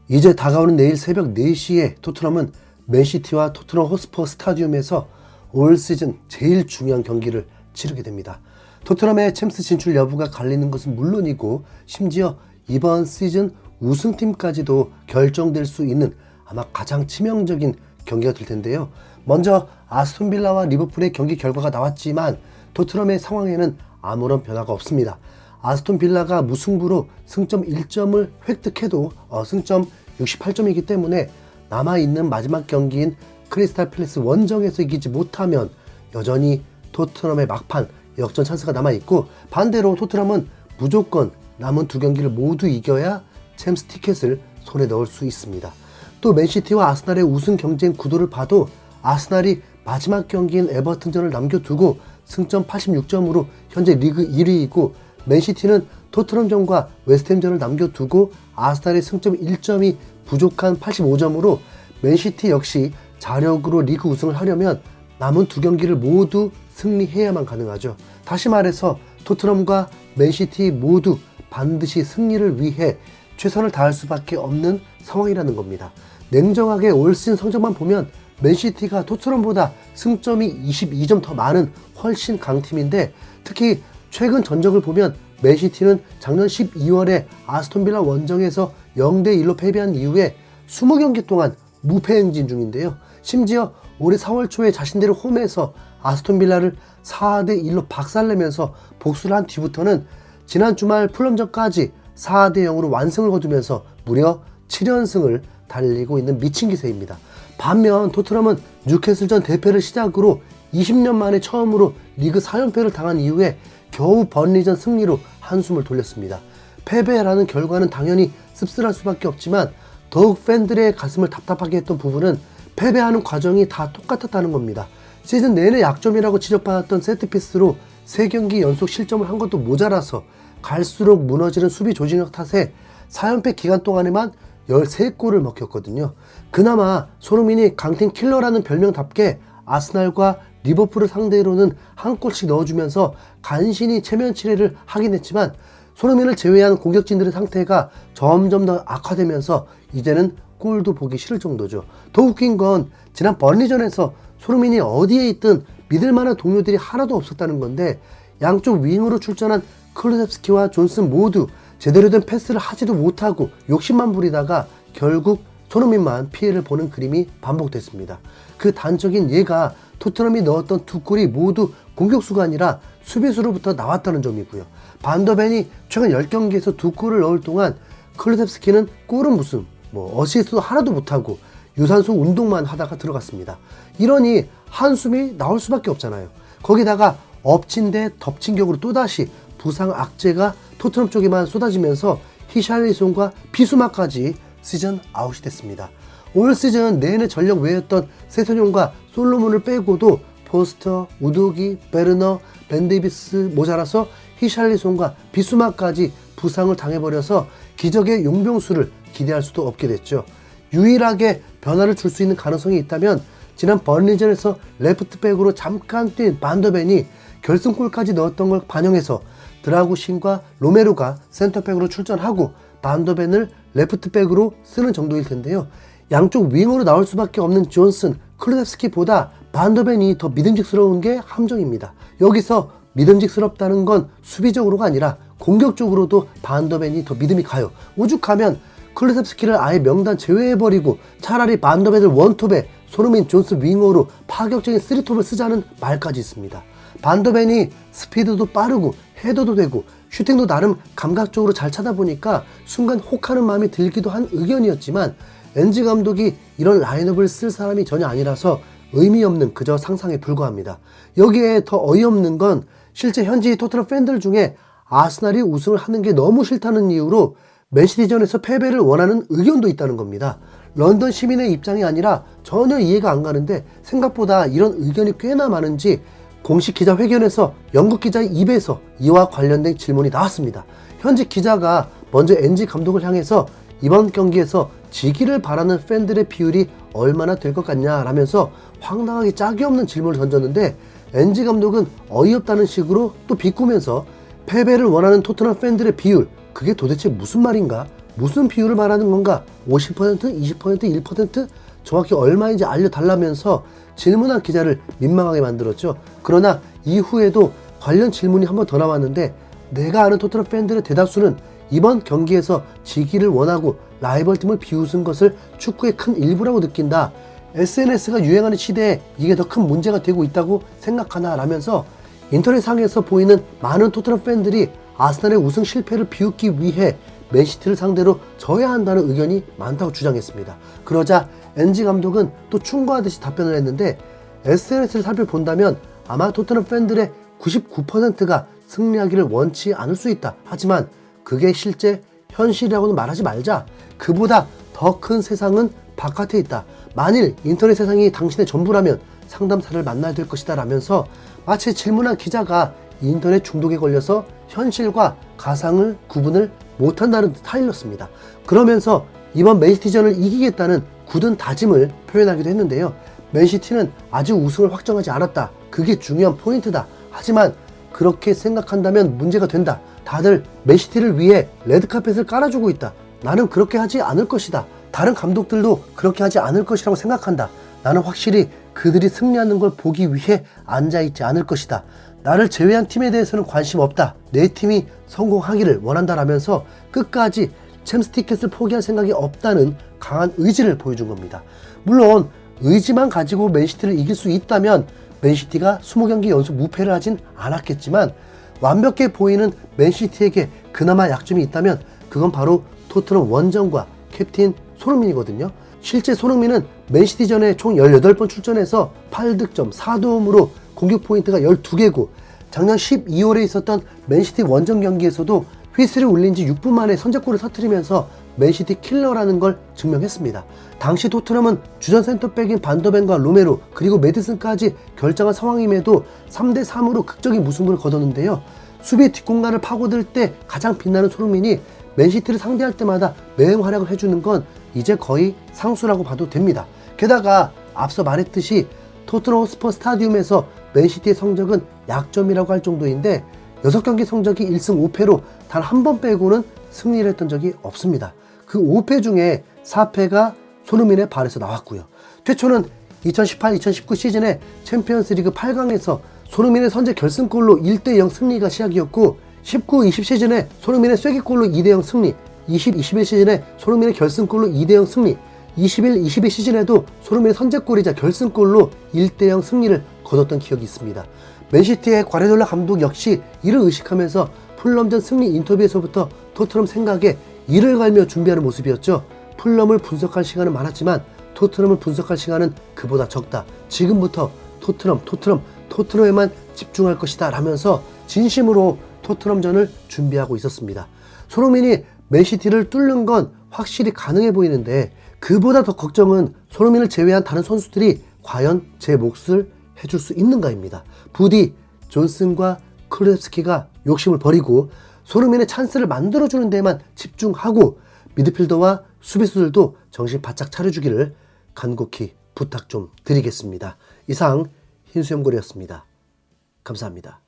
이제 다가오는 내일 새벽 4시에 토트넘은 맨시티와 토트넘 호스퍼 스타디움에서 올 시즌 제일 중요한 경기를 치르게 됩니다. 토트넘의 챔스 진출 여부가 갈리는 것은 물론이고 심지어 이번 시즌 우승팀까지도 결정될 수 있는 아마 가장 치명적인 경기가 될 텐데요. 먼저 아스톤 빌라와 리버풀의 경기 결과가 나왔지만 토트넘의 상황에는 아무런 변화가 없습니다. 아스톤 빌라가 무승부로 승점 1점을 획득해도 승점 68점이기 때문에 남아있는 마지막 경기인 크리스탈 팰리스 원정에서 이기지 못하면 여전히 토트넘의 막판 역전 찬스가 남아있고, 반대로 토트넘은 무조건 남은 두 경기를 모두 이겨야 챔스 티켓을 손에 넣을 수 있습니다. 또 맨시티와 아스날의 우승 경쟁 구도를 봐도 아스날이 마지막 경기인 에버튼전을 남겨두고 승점 86점으로 현재 리그 1위이고, 맨시티는 토트넘전과 웨스트햄전을 남겨두고 아스날의 승점 1점이 부족한 85점으로 맨시티 역시 자력으로 리그 우승을 하려면 남은 두 경기를 모두 승리해야만 가능하죠. 다시 말해서 토트넘과 맨시티 모두 반드시 승리를 위해 최선을 다할 수밖에 없는 상황이라는 겁니다. 냉정하게 올 시즌 성적만 보면 맨시티가 토트넘보다 승점이 22점 더 많은 훨씬 강팀인데, 특히 최근 전적을 보면 맨시티는 작년 12월에 아스톤 빌라 원정에서 0대1로 패배한 이후에 20경기 동안 무패 행진 중인데요. 심지어 올해 4월 초에 자신들의 홈에서 아스톤 빌라를 4대1로 박살내면서 복수를 한 뒤부터는 지난 주말 풀럼전까지 4대0으로 완승을 거두면서 무려 7연승을 달리고 있는 미친 기세입니다. 반면 토트넘은 뉴캐슬전 대패를 시작으로 20년 만에 처음으로 리그 4연패를 당한 이후에 겨우 번리전 승리로 한숨을 돌렸습니다. 패배라는 결과는 당연히 씁쓸할 수밖에 없지만 더욱 팬들의 가슴을 답답하게 했던 부분은 패배하는 과정이 다 똑같았다는 겁니다. 시즌 내내 약점이라고 지적받았던 세트피스로 3경기 연속 실점을 한 것도 모자라서 갈수록 무너지는 수비 조직력 탓에 4연패 기간 동안에만 13골을 먹혔거든요. 그나마 손흥민이 강팀 킬러라는 별명답게 아스날과 리버풀을 상대로는 한 골씩 넣어주면서 간신히 체면 치레를 하긴 했지만, 손흥민을 제외한 공격진들의 상태가 점점 더 악화되면서 이제는 골도 보기 싫을 정도죠. 더 웃긴 건 지난 번리전에서 손흥민이 어디에 있든 믿을만한 동료들이 하나도 없었다는 건데, 양쪽 윙으로 출전한 클루셉스키와 존슨 모두 제대로 된 패스를 하지도 못하고 욕심만 부리다가 결국 손흥민만 피해를 보는 그림이 반복됐습니다. 그 단적인 예가 토트넘이 넣었던 두 골이 모두 공격수가 아니라 수비수로부터 나왔다는 점이고요. 반더벤이 최근 10경기에서 2골을 넣을 동안 클루셉스키는 골은 무슨 어시스트도 하나도 못하고 유산소 운동만 하다가 들어갔습니다. 이러니 한숨이 나올 수밖에 없잖아요. 거기다가 엎친 데 덮친 격으로 또다시 부상 악재가 토트넘 쪽에만 쏟아지면서 히샬리송과 비수마까지 시즌 아웃이 됐습니다. 올 시즌 내내 전력 외였던 세선용과 솔로몬을 빼고도 포스터, 우두기, 베르너, 벤데이비스 모자라서 히샬리송과 비수마까지 부상을 당해버려서 기적의 용병수를 기대할 수도 없게 됐죠. 유일하게 변화를 줄 수 있는 가능성이 있다면 지난 번리전에서 레프트백으로 잠깐 뛴 반더벤이 결승골까지 넣었던 걸 반영해서 드라구신과 로메로가 센터백으로 출전하고 반더벤을 레프트백으로 쓰는 정도일 텐데요. 양쪽 윙으로 나올 수밖에 없는 존슨, 클루셉스키보다 반더벤이 더 믿음직스러운 게 함정입니다. 여기서 믿음직스럽다는 건 수비적으로가 아니라 공격적으로도 반더벤이 더 믿음이 가요. 오죽하면 클루셉스키를 아예 명단 제외해버리고 차라리 반더벤을 원톱에 손흥민, 존슨 윙어로 파격적인 3톱을 쓰자는 말까지 있습니다. 반더벤이 스피드도 빠르고 헤더도 되고 슈팅도 나름 감각적으로 잘 찾아보니까 순간 혹하는 마음이 들기도 한 의견이었지만, 엔지 감독이 이런 라인업을 쓸 사람이 전혀 아니라서 의미 없는 그저 상상에 불과합니다. 여기에 더 어이없는 건 실제 현지 토트넘 팬들 중에 아스날이 우승을 하는 게 너무 싫다는 이유로 맨시티전에서 패배를 원하는 의견도 있다는 겁니다. 런던 시민의 입장이 아니라 전혀 이해가 안 가는데 생각보다 이런 의견이 꽤나 많은지 공식 기자회견에서 영국 기자의 입에서 이와 관련된 질문이 나왔습니다. 현지 기자가 먼저 엔지 감독을 향해서 이번 경기에서 지기를 바라는 팬들의 비율이 얼마나 될 것 같냐 라면서 황당하게 짝이 없는 질문을 던졌는데, 엔지 감독은 어이없다는 식으로 또 비꼬면서 패배를 원하는 토트넘 팬들의 비율, 그게 도대체 무슨 말인가 무슨 비율을 말하는 건가? 50%, 20%, 1%? 정확히 얼마인지 알려달라면서 질문한 기자를 민망하게 만들었죠. 그러나 이후에도 관련 질문이 한 번 더 나왔는데 내가 아는 토트넘 팬들의 대다수는 이번 경기에서 지기를 원하고 라이벌 팀을 비웃은 것을 축구의 큰 일부라고 느낀다. SNS가 유행하는 시대에 이게 더 큰 문제가 되고 있다고 생각하나 라면서 인터넷상에서 보이는 많은 토트넘 팬들이 아스날의 우승 실패를 비웃기 위해 맨시티를 상대로 져야 한다는 의견이 많다고 주장했습니다. 그러자 NG 감독은 또 충고하듯이 답변을 했는데 SNS를 살펴본다면 아마 토트넘 팬들의 99%가 승리하기를 원치 않을 수 있다. 하지만 그게 실제 현실이라고는 말하지 말자. 그보다 더 큰 세상은 바깥에 있다. 만일 인터넷 세상이 당신의 전부라면 상담사를 만나야 될 것이다 라면서 마치 질문한 기자가 인터넷 중독에 걸려서 현실과 가상을 구분을 못한다는 스타일이었습니다. 그러면서 이번 맨시티전을 이기겠다는 굳은 다짐을 표현하기도 했는데요. 맨시티는 아직 우승을 확정하지 않았다. 그게 중요한 포인트다. 하지만 그렇게 생각한다면 문제가 된다. 다들 맨시티를 위해 레드카펫을 깔아주고 있다. 나는 그렇게 하지 않을 것이다. 다른 감독들도 그렇게 하지 않을 것이라고 생각한다. 나는 확실히 그들이 승리하는 걸 보기 위해 앉아있지 않을 것이다. 나를 제외한 팀에 대해서는 관심 없다. 내 팀이 성공하기를 원한다라면서 끝까지 챔스 티켓을 포기할 생각이 없다는 강한 의지를 보여준 겁니다. 물론 의지만 가지고 맨시티를 이길 수 있다면 맨시티가 20경기 연속 무패를 하진 않았겠지만 완벽해 보이는 맨시티에게 그나마 약점이 있다면 그건 바로 토트넘 원정과 캡틴 손흥민이거든요. 실제 손흥민은 맨시티전에 총 18번 출전해서 8득점 4도움으로 공격 포인트가 12개고 작년 12월에 있었던 맨시티 원정 경기에서도 휘슬을 울린 지 6분 만에 선제골을 터뜨리면서 맨시티 킬러라는 걸 증명했습니다. 당시 토트넘은 주전 센터백인 반더벤과 로메로 그리고 메디슨까지 결정한 상황임에도 3대3으로 극적인 무승부를 거뒀는데요. 수비 뒷공간을 파고들 때 가장 빛나는 손흥민이 맨시티를 상대할 때마다 맹활약을 해주는 건 이제 거의 상수라고 봐도 됩니다. 게다가 앞서 말했듯이 토트넘 호스퍼 스타디움에서 맨시티의 성적은 약점이라고 할 정도인데 6경기 성적이 1승 5패로 단 한 번 빼고는 승리를 했던 적이 없습니다. 그 5패 중에 4패가 손흥민의 발에서 나왔고요. 최초는 2018-2019 시즌에 챔피언스리그 8강에서 손흥민의 선제 결승골로 1대0 승리가 시작이었고 19-20 시즌에 손흥민의 쐐기골로 2대0 승리, 20-21 시즌에 손흥민의 결승골로 2대0 승리, 21-22 시즌에도 손흥민의 선제골이자 결승골로 1대0 승리를 거뒀던 기억이 있습니다. 맨시티의 과르디올라 감독 역시 이를 의식하면서 풀럼전 승리 인터뷰에서부터 토트넘 생각에 이를 갈며 준비하는 모습이었죠. 풀럼을 분석할 시간은 많았지만 토트넘을 분석할 시간은 그보다 적다. 지금부터 토트넘에만 집중할 것이다 라면서 진심으로 토트넘전을 준비하고 있었습니다. 손흥민이 맨시티를 뚫는 건 확실히 가능해 보이는데 그보다 더 걱정은 손흥민을 제외한 다른 선수들이 과연 제 몫을 해줄 수 있는가입니다. 부디 존슨과 클루셉스키가 욕심을 버리고 손흥민의 찬스를 만들어주는 데에만 집중하고 미드필더와 수비수들도 정신 바짝 차려주기를 간곡히 부탁 좀 드리겠습니다. 이상 흰수염고리였습니다. 감사합니다.